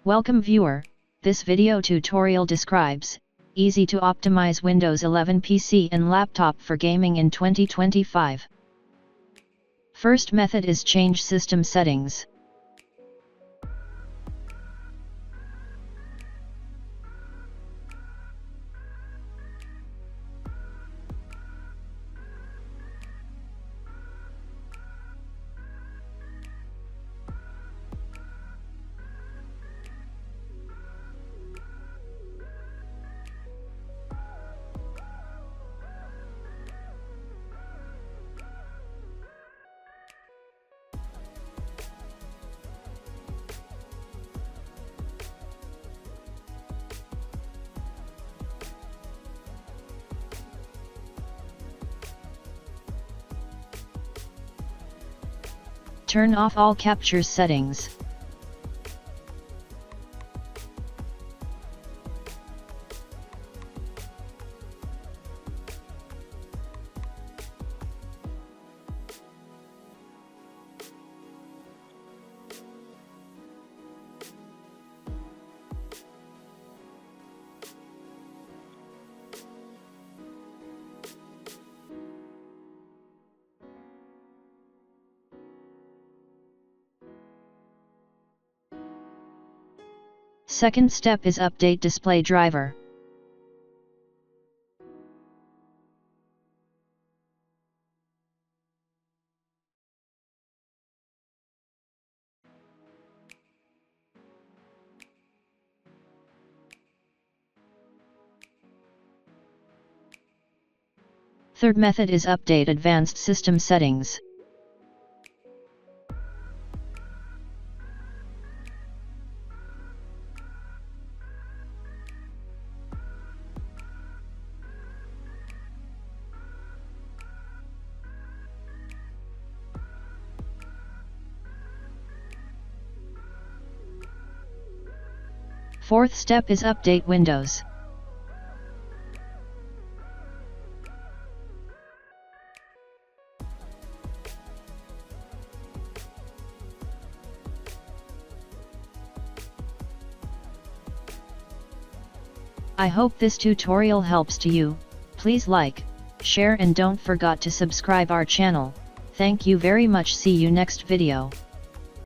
Welcome viewer, this video tutorial describes, easy to optimize Windows 11 PC and laptop for gaming in 2025. First method is change system settings. Turn off all capture settings. Second step is update display driver. Third method is update advanced system settings. Fourth step is update Windows. I hope this tutorial helps to you. Please like, share and don't forget to subscribe our channel. Thank you very much. See you next video.